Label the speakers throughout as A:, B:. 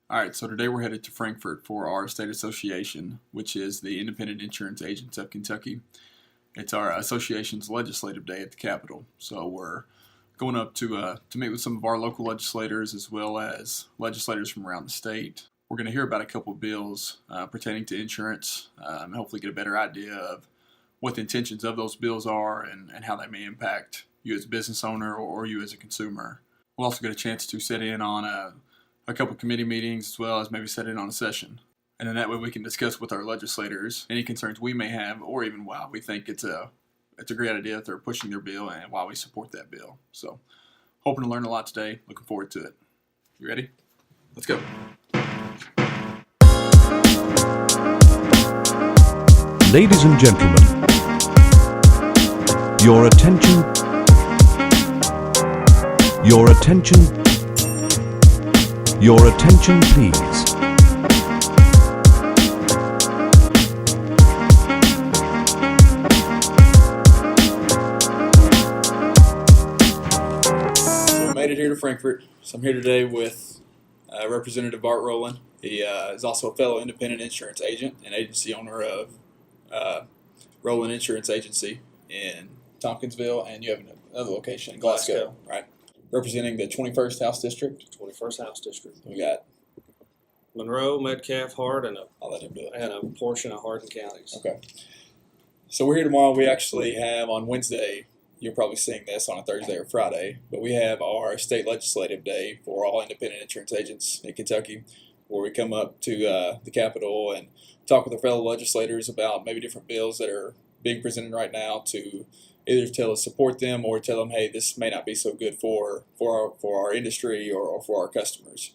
A: All right, so today we're headed to Frankfort for our state association, which is the Independent Insurance Agents of Kentucky. It's our association's legislative day at the Capitol, so we're going up to meet with some of our local legislators as well as legislators from around the state. We're going to hear about a couple of bills pertaining to insurance and hopefully get a better idea of what the intentions of those bills are and how they may impact you as a business owner or you as a consumer. We'll also get a chance to sit in on a couple committee meetings as well as maybe sit in on a session. And then that way we can discuss with our legislators any concerns we may have or even why we think it's a great idea that they're pushing their bill and why we support that bill. So hoping to learn a lot today. Looking forward to it. You ready? Let's go.
B: Ladies and gentlemen, your attention, please.
A: So we made it here to Frankfort. So I'm here today with Representative Bart Rowland. He is also a fellow independent insurance agent and agency owner of Roland Insurance Agency in Tompkinsville, and you have another location in Glasgow, right? Representing the 21st House District.
C: 21st House District.
A: We got
C: Monroe, Metcalf, Hart, and
A: I'll let him do it.
C: a portion of Hardin counties.
A: Okay. So we're here tomorrow. We actually have on Wednesday, you're probably seeing this on a Thursday or Friday, but we have our state legislative day for all independent insurance agents in Kentucky, where we come up to the Capitol and talk with our fellow legislators about maybe different bills that are being presented right now to either tell us support them or tell them, hey, this may not be so good for our industry or for our customers.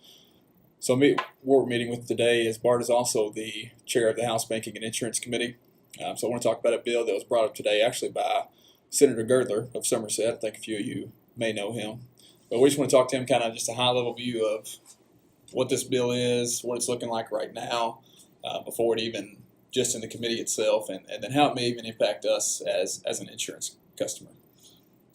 A: So what we're meeting with today is Bart is also the chair of the House Banking and Insurance Committee. So I want to talk about a bill that was brought up today actually by Senator Girdler of Somerset. I think a few of you may know him. But we just want to talk to him kind of just a high-level view of what this bill is, what it's looking like right now, before it even just in the committee itself, and then how it may even impact us as an insurance customer.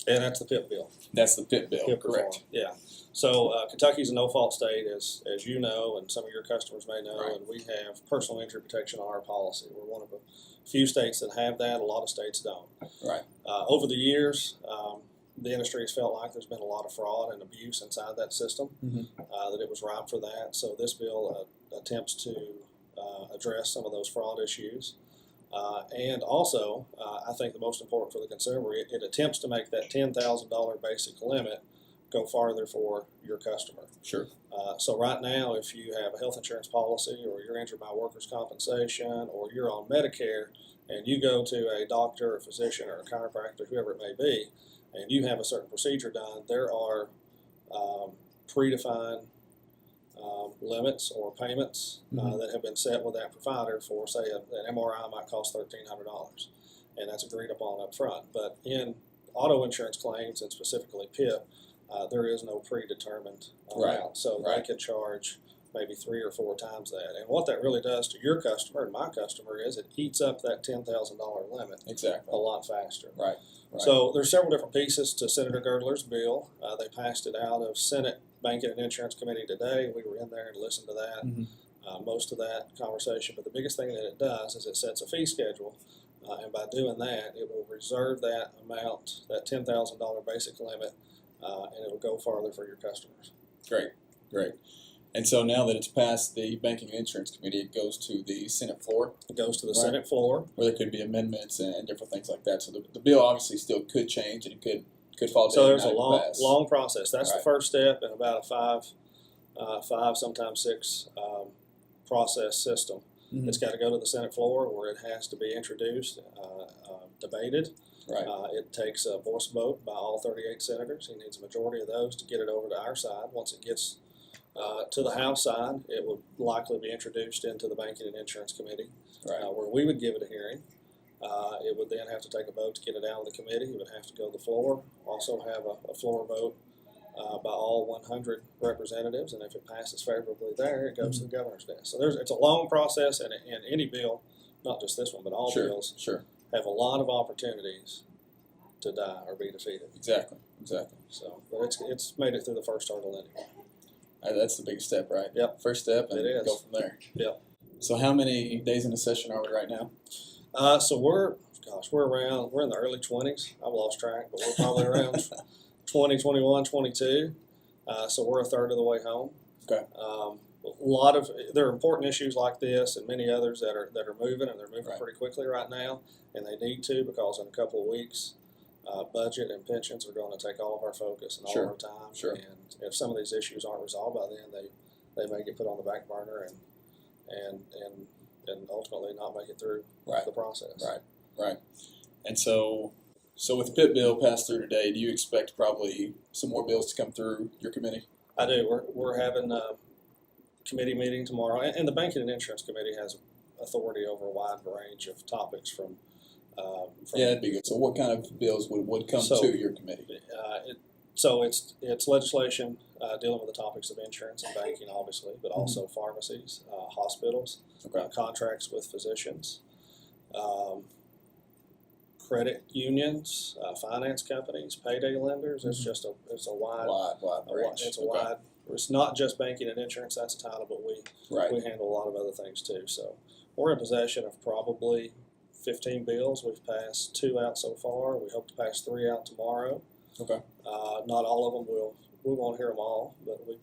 C: And that's the PIP bill.
A: That's the PIP bill,
C: PIP
A: correct.
C: reform. Yeah. So Kentucky's a no-fault state, as you know, and some of your customers may know,
A: Right.
C: and we have personal injury protection on our policy. We're one of the few states that have that. A lot of states don't.
A: Right.
C: Over the years, the industry has felt like there's been a lot of fraud and abuse inside that system, that it was ripe for that. So this bill attempts to address some of those fraud issues. And also, I think the most important for the consumer, it attempts to make that $10,000 basic limit go farther for your customer.
A: Sure.
C: So right now, if you have a health insurance policy or you're injured by workers' compensation or you're on Medicare and you go to a doctor, a physician, or a chiropractor, whoever it may be, and you have a certain procedure done, there are predefined limits or payments that have been set with that provider for, say, an MRI might cost $1,300, and that's agreed upon up front. But in auto insurance claims, and specifically PIP, there is no predetermined amount, so they can charge maybe 3 or 4 times that. And what that really does to your customer and my customer is it eats up that $10,000 limit a lot faster.
A: Right.
C: So there's several different pieces to Senator Girdler's bill. They passed it out of Senate Banking and Insurance Committee today. We were in there and listened to that, most of that conversation. But the biggest thing that it does is it sets a fee schedule, and by doing that, it will reserve that amount, that $10,000 basic limit, and it will go farther for your customers.
A: Great. And so now that it's passed the Banking and Insurance Committee, it goes to the Senate floor.
C: It goes to the Senate floor,
A: where there could be amendments and different things like that. So the bill obviously still could change and it could fall down.
C: So there's a long process. That's the first step in about a five, sometimes 6 process system. It's got to go to the Senate floor where it has to be introduced, debated. It takes a voice vote by all 38 senators. He needs a majority of those to get it over to our side. Once it gets to the House side, it would likely be introduced into the Banking and Insurance Committee, where we would give it a hearing. It would then have to take a vote to get it out of the committee. It would have to go to the floor, also have a floor vote by all 100 representatives, and if it passes favorably there, it goes to the governor's desk. So it's a long process, and any bill, not just this one, but all bills, have a lot of opportunities to die or be defeated.
A: Exactly.
C: So, but it's made it through the first hurdle anyway.
A: That's the biggest step, right?
C: Yep.
A: First step, and
C: It is.
A: go from there.
C: Yep.
A: So how many days in the session are we right now?
C: So we're in the early 20s. I've lost track, but we're probably around 20, 21, 22. So we're a third of the way home.
A: Okay.
C: There are important issues like this and many others that are moving, and they're moving
A: Right.
C: pretty quickly right now, and they need to, because in a couple of weeks, budget and pensions are going to take all of our focus and all
A: Sure.
C: of our time.
A: Sure.
C: And if some of these issues aren't resolved by then, they may get put on the back burner and ultimately not make it through
A: Right.
C: the process.
A: Right. And so with the PIP bill passed through today, do you expect probably some more bills to come through your committee?
C: I do. We're having a committee meeting tomorrow, and the Banking and Insurance Committee has authority over a wide range of topics from
A: Yeah, that'd be good. So what kind of bills would come
C: So-
A: to your committee?
C: So it's legislation dealing with the topics of insurance and banking, obviously, but also pharmacies, hospitals,
A: Okay.
C: contracts with physicians, credit unions, finance companies, payday lenders. It's just it's a wide
A: Wide range. Okay.
C: wide. It's not just banking and insurance. That's a title, but
A: Right.
C: we handle a lot of other things too. So we're in possession of probably 15 bills. We've passed 2 out so far. We hope to pass 3 out tomorrow.
A: Okay.
C: Not all of them we won't hear them all, but we can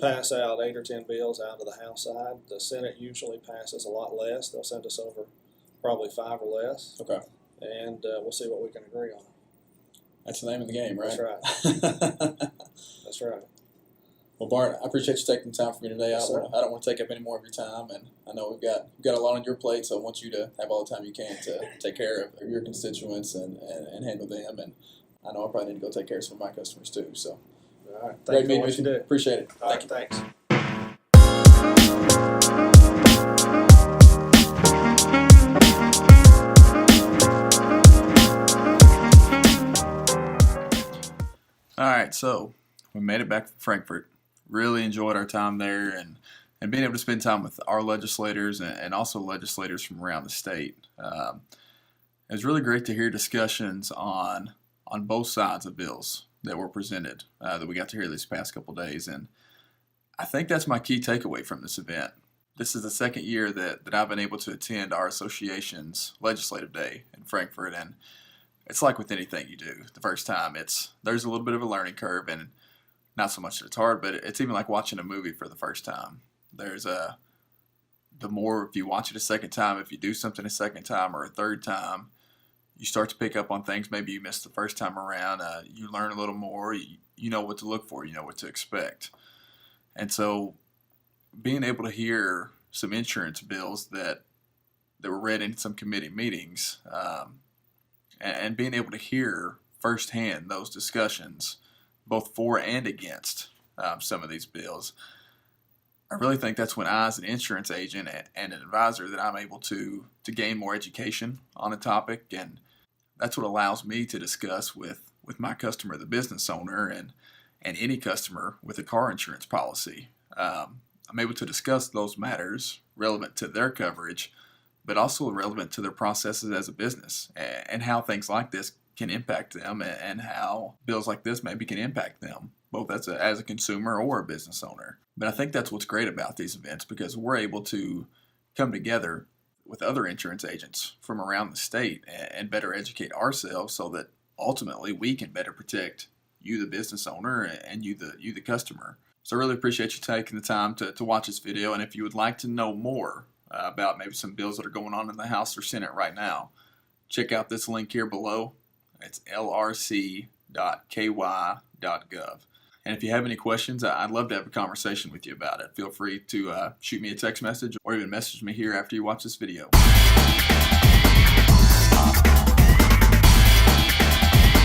C: pass out 8 or 10 bills out to the House side. The Senate usually passes a lot less. They'll send us over probably 5 or less,
A: Okay.
C: and we'll see what we can agree on.
A: That's the name of the game, right?
C: That's right. That's right.
A: Well, Bart, I appreciate you taking the time for me today.
C: Yes, sir.
A: I don't want to take up any more of your time, and I know we've got a lot on your plate, so I want you to have all the time you can to take care of your constituents and handle them. And I know I probably need to go take care of some of my customers too. So
C: All right.
A: great
C: Thank you for
A: meeting
C: what
A: with
C: you
A: you.
C: do.
A: Appreciate it.
C: All
A: Thank
C: right.
A: you.
C: Thanks.
A: All right, so we made it back from Frankfurt. Really enjoyed our time there and being able to spend time with our legislators and also legislators from around the state. It was really great to hear discussions on both sides of bills that were presented that we got to hear these past couple days. And I think that's my key takeaway from this event. This is the second year that I've been able to attend our association's legislative day in Frankfurt, and it's like with anything you do. The first time, there's a little bit of a learning curve, and not so much that it's hard, but it's even like watching a movie for the first time. The more, if you watch it a second time, if you do something a second time or a third time, you start to pick up on things maybe you missed the first time around. You learn a little more. You know what to look for. You know what to expect. And so being able to hear some insurance bills that were read in some committee meetings, and being able to hear firsthand those discussions, both for and against some of these bills, I really think that's when I, as an insurance agent and an advisor, that I'm able to gain more education on a topic, and that's what allows me to discuss with my customer, the business owner, and any customer with a car insurance policy. I'm able to discuss those matters relevant to their coverage, but also relevant to their processes as a business and how things like this can impact them and how bills like this maybe can impact them, both as a consumer or a business owner. But I think that's what's great about these events, because we're able to come together with other insurance agents from around the state and better educate ourselves so that ultimately we can better protect you, the business owner, and you, the customer. So I really appreciate you taking the time to watch this video. And if you would like to know more about maybe some bills that are going on in the House or Senate right now, check out this link here below. It's lrc.ky.gov. And if you have any questions, I'd love to have a conversation with you about it. Feel free to shoot me a text message or even message me here after you watch this video.